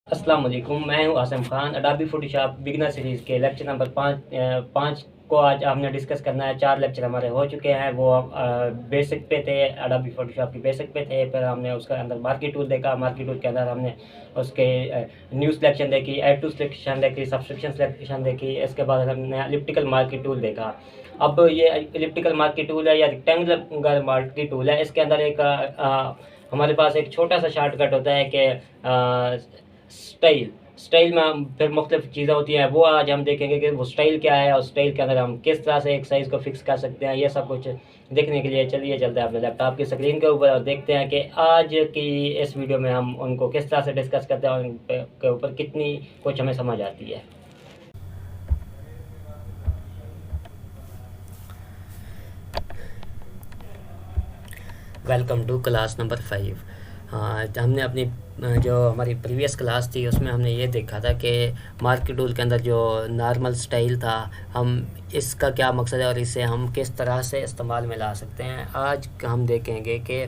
अस्सलाम वालेकुम, मैं हूं Asim Khan. Adobe Photoshop beginner series के लेक्चर नंबर 5 को आज हमने डिस्कस करना है। 4 लेक्चर हमारे हो चुके हैं। वो बेसिक पे थे, अडोबी फोटोशॉप की बेसिक पे थे। फिर हमने उसके अंदर मार्की टूल देखा। मार्की टूल के अंदर हमने उसके न्यू सिलेक्शन देखी, ऐड टू सिलेक्शन देखी, सब्सक्रिप्शन सिलेक्शन देखी। इसके बाद हमने एलिप्टिकल मार्की टूल देखा। अब ये एलिप्टिकल मार्की टूल है या रेक्टेंगुलर मार्की टूल है। इसके अंदर हमारे पास एक छोटा सा शॉर्टकट होता है कि स्टाइल स्टाइल में फिर मुख्तलिफ चीज़ें होती हैं। वो आज हम देखेंगे कि वो स्टाइल क्या है और स्टाइल के अंदर हम किस तरह से एक साइज़ को फिक्स कर सकते हैं। ये सब कुछ देखने के लिए चलिए चलते हैं अपने लैपटॉप की स्क्रीन के ऊपर और देखते हैं कि आज की इस वीडियो में हम उनको किस तरह से डिस्कस करते हैं और उनके ऊपर कितनी कुछ हमें समझ आती है। Welcome to class number 5। हाँ, हमने अपनी जो हमारी प्रीवियस क्लास थी उसमें हमने ये देखा था कि मार्की टूल के अंदर जो नॉर्मल स्टाइल था, हम इसका क्या मकसद है और इसे हम किस तरह से इस्तेमाल में ला सकते हैं। आज हम देखेंगे कि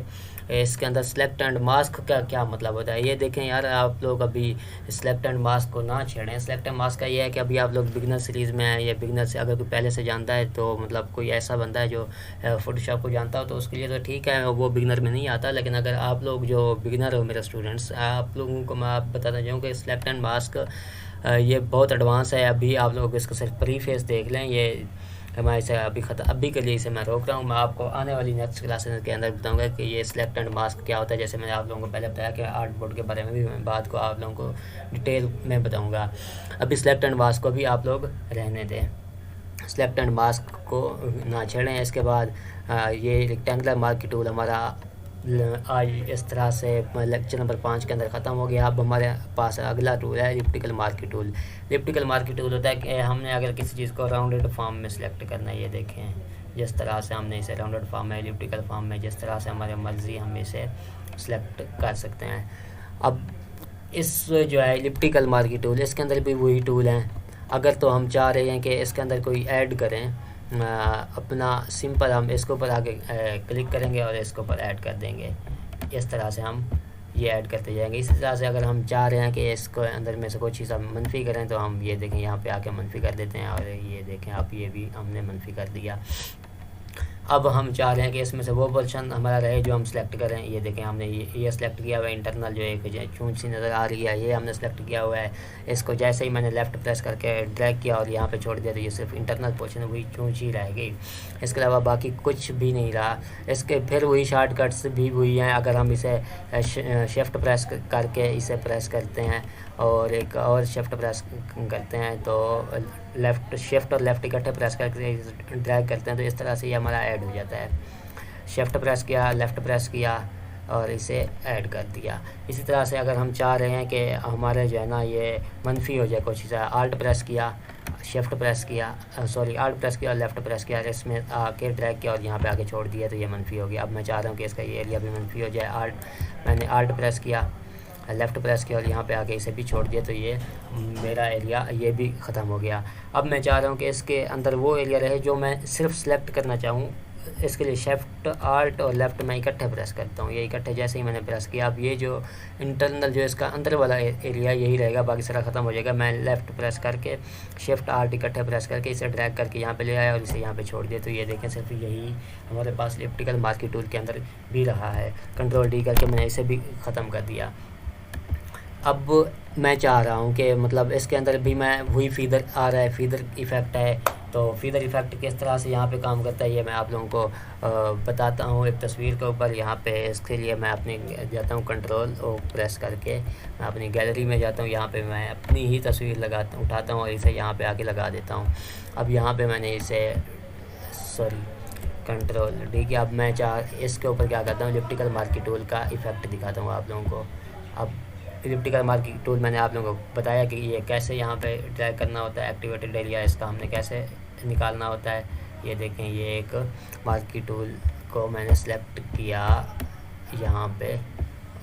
इसके अंदर सेलेक्ट एंड मास्क का क्या मतलब होता है। ये देखें यार, आप लोग अभी सेलेक्ट एंड मास्क को ना छेड़ें। सेलेक्ट एंड मास्क का ये है कि अभी आप लोग बिगनर सीरीज़ में हैं या बिगनर से अगर कोई पहले से जानता है तो मतलब कोई ऐसा बंदा है जो फ़ोटोशॉप को जानता हो तो उसके लिए तो ठीक है, वो बिगनर में नहीं आता। लेकिन अगर आप लोग जो बिगनर हो, मेरे स्टूडेंट्स, आप लोगों को मैं आप बताना चाहूँ कि सेलेक्ट एंड मास्क ये बहुत एडवांस है। अभी आप लोग इसका सिर्फ प्री फेस देख लें। ये मैं इसे अभी के लिए इसे मैं रोक रहा हूँ। मैं आपको आने वाली नेक्स्ट क्लासेस के अंदर बताऊंगा कि ये सेलेक्ट एंड मास्क क्या होता है। जैसे मैंने आप लोगों को पहले बताया कि आर्ट बोर्ड के बारे में भी मैं बात को आप लोगों को डिटेल में बताऊंगा। अभी सेलेक्ट एंड मास्क को भी आप लोग रहने दें, सेलेक्ट एंड मास्क को ना छेड़ें। इसके बाद ये रेक्टेंगुलर मार्की टूल हमारा आज इस तरह से लेक्चर नंबर 5 के अंदर ख़त्म हो गया। अब हमारे पास अगला टूल है elliptical marquee tool. Elliptical marquee tool होता है कि हमने अगर किसी चीज़ को राउंडेड फॉर्म में सिलेक्ट करना है, ये देखें जिस तरह से हमने इसे राउंडेड फॉर्म में, एलिप्टिकल फॉर्म में, जिस तरह से हमारे मर्ज़ी हम इसे सिलेक्ट कर सकते हैं। अब इस जो है एलिप्टिकल मार्की टूल, इसके अंदर भी वही टूल हैं। अगर तो हम चाह रहे हैं कि इसके अंदर कोई ऐड करें अपना सिंपल, हम इसके ऊपर आगे क्लिक करेंगे और इसके ऊपर ऐड कर देंगे। इस तरह से हम ये ऐड करते जाएंगे। इसी तरह से अगर हम चाह रहे हैं कि इसको अंदर में से कोई चीज़ हम मनफी करें तो हम ये देखें यहाँ पे आके मनफी कर देते हैं और ये देखें आप, ये भी हमने मनफी कर दिया। अब हम चाह रहे हैं कि इसमें से वो पोर्शन हमारा रहे जो हम सेलेक्ट करें। ये देखें हमने ये सेलेक्ट किया हुआ है। इंटरनल जो एक चूंच सी नज़र आ रही है, ये हमने सेलेक्ट किया हुआ है। इसको जैसे ही मैंने लेफ़्ट प्रेस करके ड्रैग किया और यहाँ पे छोड़ दिया तो ये सिर्फ इंटरनल पोर्शन वही चूंच ही रहेगी, इसके अलावा बाकी कुछ भी नहीं रहा। इसके फिर वही शॉर्टकट्स भी वही हैं। अगर हम इसे शिफ्ट प्रेस करके इसे प्रेस करते हैं और एक और शिफ्ट प्रेस करते हैं तो लेफ़्ट शिफ्ट और लेफ़्ट इकट्ठे प्रेस करके ड्रैग करते हैं तो इस तरह से ये हमारा ऐड हो जाता है। शिफ्ट प्रेस किया, लेफ़्ट प्रेस किया और इसे ऐड कर दिया। इसी तरह से अगर हम चाह रहे हैं कि हमारे जो है ना ये मनफी हो जाए कुछ चीज़, आल्ट प्रेस किया, शिफ्ट प्रेस किया, आल्ट प्रेस किया और लेफ़्ट प्रेस किया, इसमें आके ड्रैग किया और यहाँ पे आके छोड़ दिया तो ये मनफी हो गया। अब मैं चाह रहा हूँ कि इसका ये एरिया भी मनफी हो जाए। मैंने आल्ट प्रेस किया, लेफ़्ट प्रेस किया और यहाँ पे आके इसे भी छोड़ दिया तो ये मेरा एरिया ये भी ख़त्म हो गया। अब मैं चाह रहा हूँ कि इसके अंदर वो एरिया रहे जो मैं सिर्फ सेलेक्ट करना चाहूँ। इसके लिए शिफ्ट, आल्ट और लेफ़्ट मैं इकट्ठे प्रेस करता हूँ। ये इकट्ठे जैसे ही मैंने प्रेस किया, अब ये जो इंटरनल जो इसका अंदर वाला एरिया यही रहेगा, बाकी सारा ख़त्म हो जाएगा। मैं लेफ़्ट प्रेस करके शिफ्ट आल्ट इकट्ठे प्रेस करके इसे ड्रैग करके यहाँ पे ले आया और इसे यहाँ पे छोड़ दिया तो ये देखें सिर्फ यही हमारे पास एलिप्टिकल मार्की टूल के अंदर भी रहा है। कंट्रोल डी करके मैंने इसे भी ख़त्म कर दिया। अब मैं चाह रहा हूँ कि मतलब इसके अंदर भी मैं वही फीदर आ रहा है, फीदर इफ़ेक्ट है। तो फीदर इफ़ेक्ट किस तरह से यहाँ पे काम करता है ये मैं आप लोगों को बताता हूँ एक तस्वीर के ऊपर। यहाँ पे इसके लिए मैं अपने जाता हूँ कंट्रोल और प्रेस करके मैं अपनी गैलरी में जाता हूँ। यहाँ पे मैं अपनी ही तस्वीर उठाता हूँ और इसे यहाँ पे आके लगा देता हूँ। अब यहाँ पे मैंने इसे कंट्रोल डी किया। अब मैं इसके ऊपर क्या करता हूँ, एलिप्टिकल मार्की टूल का इफ़ेक्ट दिखाता हूँ आप लोगों को। अब एलिप्टिकल मार्की टूल मैंने आप लोगों को बताया कि ये कैसे यहाँ पे ड्रैग करना होता है। एक्टिवेटेड एरिया इसका हमने कैसे निकालना होता है। ये देखें, ये एक मार्की टूल को मैंने सेलेक्ट किया यहाँ पे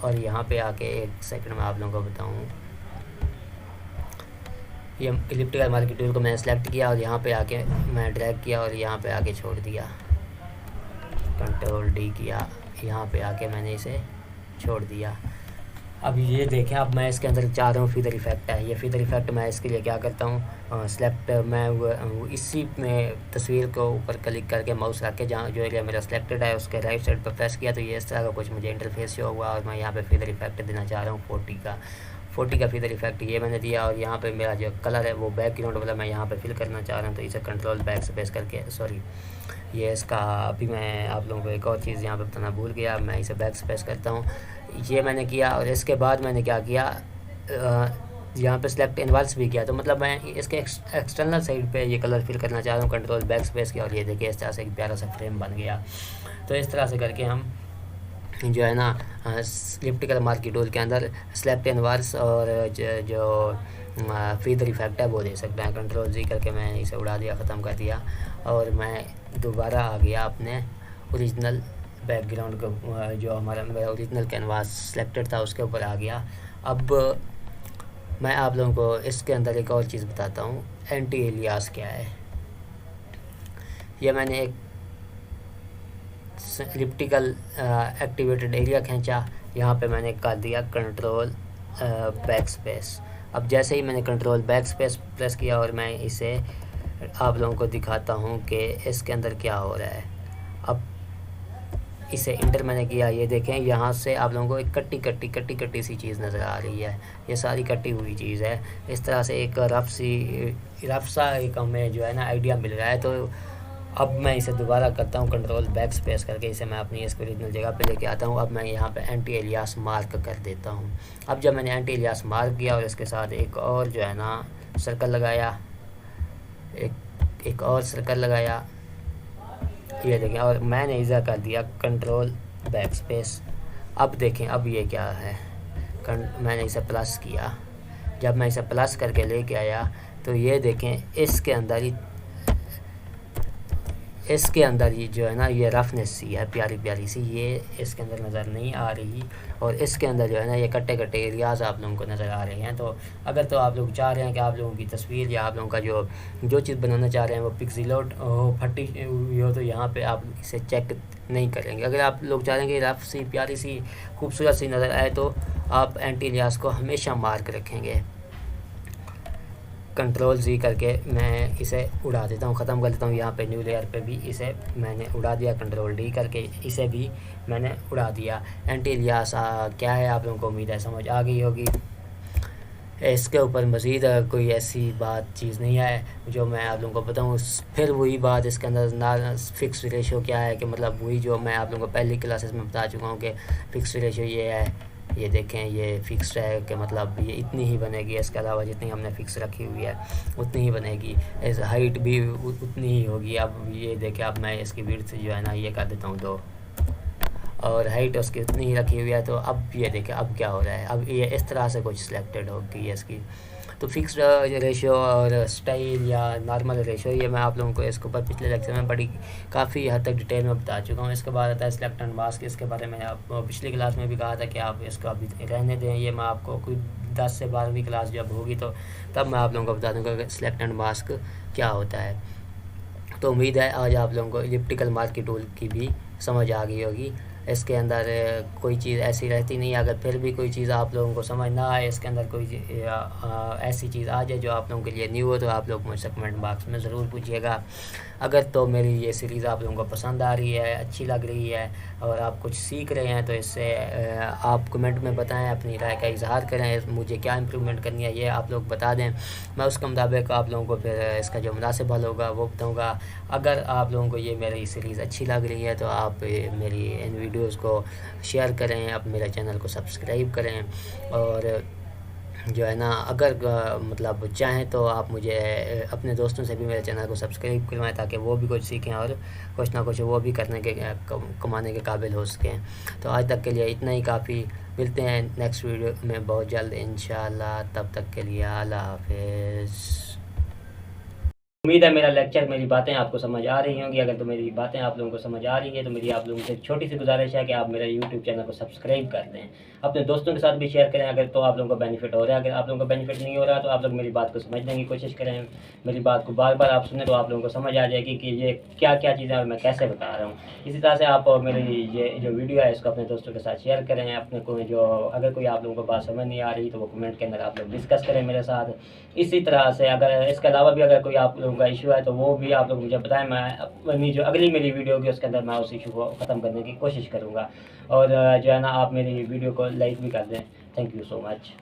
और यहाँ पे आके एक सेकंड में आप लोगों को बताऊँ। ये एलिप्टिकल मार्की टूल को मैंने सेलेक्ट किया और यहाँ पे आके मैं ड्रैग किया और यहाँ पे आके छोड़ दिया। कंट्रोल डी किया, यहाँ पे आके मैंने इसे छोड़ दिया। अब ये देखें, अब मैं इसके अंदर चाह रहा हूँ फीदर इफ़ेक्ट है। ये फीदर इफ़ेक्ट मैं इसके लिए क्या करता हूँ, सेलेक्ट मैं इसी में तस्वीर को ऊपर क्लिक करके माउस रख के जहाँ जो एरिया मेरा सेलेक्टेड है उसके राइट साइड पर प्रेस किया तो ये इस तरह का कुछ मुझे इंटरफेस शो हुआ। और मैं यहाँ पे फीदर इफ़ेक्ट देना चाह रहा हूँ 40 का फीदर इफ़ेक्ट ये मैंने दिया। और यहाँ पे मेरा जो कलर है वो बैकग्राउंड वाला मैं यहाँ पे फिल करना चाह रहा हूँ, तो इसे कंट्रोल बैक स्पेस करके, सॉरी ये इसका अभी मैं आप लोगों को एक और चीज़ यहाँ पे बताना भूल गया, मैं इसे बैक स्पेस करता हूँ। ये मैंने किया और इसके बाद मैंने क्या किया, यहाँ पे सिलेक्ट इनवर्स भी किया। तो मतलब मैं इसके एक्सटर्नल साइड पे ये कलर फिल करना चाह रहा हूँ, कंट्रोल बैक स्पेस किया और ये देखिए इस तरह से एक प्यारा सा फ्रेम बन गया। तो इस तरह से करके हम जो है ना एलिप्टिकल मार्की टूल के अंदर सिलेक्ट इनवर्स और जो फीदर इफ़ेक्ट है वो दे सकते हैं। कंट्रोल जी करके मैंने इसे उड़ा दिया, ख़त्म कर दिया और मैं दोबारा आ गया अपने ओरिजिनल बैकग्राउंड को, जो मेरा ओरिजिनल कैनवास सिलेक्टेड था उसके ऊपर आ गया। अब मैं आप लोगों को इसके अंदर एक और चीज़ बताता हूँ, एंटी एलियास क्या है। यह मैंने एक एलिप्टिकल एक्टिवेटेड एरिया खींचा, यहाँ पे मैंने कर दिया कंट्रोल बैक स्पेस। अब जैसे ही मैंने कंट्रोल बैक स्पेस प्रेस किया और मैं इसे आप लोगों को दिखाता हूँ कि इसके अंदर क्या हो रहा है। अब इसे इंटर मैंने किया, ये देखें यहाँ से आप लोगों को एक कट्टी सी चीज़ नज़र आ रही है। ये सारी कटी हुई चीज़ है। इस तरह से एक रफ सा एक हमें जो है ना आइडिया मिल रहा है। तो अब मैं इसे दोबारा करता हूँ कंट्रोल बैक स्पेस करके, इसे मैं अपनी इसको ओरिजिनल जगह पे लेके आता हूँ। अब मैं यहाँ पे एंटी एलियास मार्क कर देता हूँ। अब जब मैंने एंटी एलियास मार्क किया और इसके साथ एक और जो है ना सर्कल लगाया, एक और सर्कल लगाया, ये देखें, और मैंने इज़ा कर दिया कंट्रोल बैक स्पेस। अब देखें अब ये क्या है, मैंने इसे प्लस किया। जब मैं इसे प्लस करके लेके आया तो ये देखें इसके अंदर ये जो है ना ये रफनेस सी है, प्यारी सी, ये इसके अंदर नज़र नहीं आ रही। और इसके अंदर जो है ना ये कट्टे एरियाज़ आप लोगों को नज़र आ रहे हैं। तो अगर तो आप लोग चाह रहे हैं कि आप लोगों की तस्वीर या आप लोगों का जो चीज़ बनाना चाह रहे हैं वो पिक्सेलोट हो, फटी हुई हो, तो यहाँ पे आप इसे चेक नहीं करेंगे। अगर आप लोग चाह रहे हैं कि रफ सी प्यारी सी खूबसूरत सी नज़र आए तो आप एंटी एलियास को हमेशा मार्क रखेंगे। कंट्रोल जी करके मैं इसे उड़ा देता हूँ, ख़त्म कर देता हूँ। यहाँ पे न्यू लेयर पे भी इसे मैंने उड़ा दिया, कंट्रोल डी करके इसे भी मैंने उड़ा दिया। एंटी एलियास क्या है आप लोगों को उम्मीद है समझ आ गई होगी। इसके ऊपर मज़ीद कोई ऐसी चीज़ नहीं है जो मैं आप लोगों को बताऊँ। फिर वही बात इसके अंदर ना फ़िक्स रेशो क्या है, कि मतलब वही जो मैं आप लोगों को पहली क्लासेस में बता चुका हूँ कि फ़िक्स रेशो ये है। ये देखें ये फ़िक्स है कि मतलब ये इतनी ही बनेगी, इसके अलावा जितनी हमने फ़िक्स रखी हुई है उतनी ही बनेगी। इस हाइट भी उतनी ही होगी। अब ये देखें, अब मैं इसकी विड्थ जो है ना ये कर देता हूँ 2 और हाइट उसकी उतनी ही रखी हुई है। तो अब ये देखें अब क्या हो रहा है, अब ये इस तरह से कुछ सिलेक्टेड होगी है इसकी। तो फिक्स्ड रेशियो और स्टाइल या नॉर्मल रेशियो ये मैं आप लोगों को इसके ऊपर पिछले लेक्चर में बड़ी काफ़ी हद तक डिटेल में बता चुका हूँ। इसके बाद आता है सिलेक्ट एंड मास्क। इसके बारे में आपको पिछली क्लास में भी कहा था कि आप इसको अभी रहने दें, ये मैं आपको कोई 10 से 12वीं क्लास जब होगी तो तब मैं आप लोगों को बता दूँगा कि सिलेक्ट एंड मास्क क्या होता है। तो उम्मीद है आज आप लोगों को एलिप्टिकल मार्की टूल की भी समझ आ गई होगी। इसके अंदर कोई चीज़ ऐसी रहती नहीं। अगर फिर भी कोई चीज़ आप लोगों को समझ ना आए, इसके अंदर कोई ऐसी चीज़ आ जाए जो आप लोगों के लिए न्यू हो, तो आप लोग मुझसे कमेंट बॉक्स में ज़रूर पूछिएगा। अगर तो मेरी ये सीरीज़ आप लोगों को पसंद आ रही है, अच्छी लग रही है और आप कुछ सीख रहे हैं तो इससे आप कमेंट में बताएं, अपनी राय का इजहार करें, मुझे क्या इम्प्रूवमेंट करनी है ये आप लोग बता दें। मैं उसके मुताबिक आप लोगों को फिर इसका जो मुनासिब हल होगा वो बताऊँगा। अगर आप लोगों को ये मेरी सीरीज़ अच्छी लग रही है तो आप मेरी इन वीडियोज़ को शेयर करें, अब मेरे चैनल को सब्सक्राइब करें और जो है ना अगर मतलब चाहें तो आप मुझे अपने दोस्तों से भी मेरे चैनल को सब्सक्राइब करवाएं ताकि वो भी कुछ सीखें और कुछ ना कुछ वो भी करने के कमाने के काबिल हो सकें। तो आज तक के लिए इतना ही काफ़ी। मिलते हैं नेक्स्ट वीडियो में बहुत जल्द इंशाल्लाह। तब तक के लिए अल्लाह हाफ़िज़। उम्मीद है मेरा लेक्चर, मेरी बातें आपको समझ आ रही होंगी। अगर तो मेरी बातें आप लोगों को समझ आ रही है तो मेरी आप लोगों से एक छोटी सी गुजारिश है कि आप मेरे यूट्यूब चैनल को सब्सक्राइब कर दें, अपने दोस्तों के साथ भी शेयर करें अगर तो आप लोगों को बेनिफिट हो रहा है। अगर आप लोगों को बेनिफिट नहीं हो रहा तो आप लोग मेरी बात को समझने की कोशिश करें, मेरी बात को बार बार आप सुने तो आप लोगों को समझ आ जाएगी कि ये क्या क्या चीज़ें और मैं कैसे बता रहा हूँ। इसी तरह से आप मेरी ये जो वीडियो है इसको अपने दोस्तों के साथ शेयर करें। अपने को जो अगर कोई आप लोगों को बात समझ नहीं आ रही तो वो कमेंट के अंदर आप लोग डिस्कस करें मेरे साथ। इसी तरह से अगर इसके अलावा भी अगर कोई आप लोगों का इशू है तो वो भी आप लोग मुझे बताएं, मैं अपनी जो अगली मेरी वीडियो होगी उसके अंदर मैं उस इशू को ख़त्म करने की कोशिश करूँगा। और जो है ना आप मेरी वीडियो को लाइक भी कर दें। Thank you so much.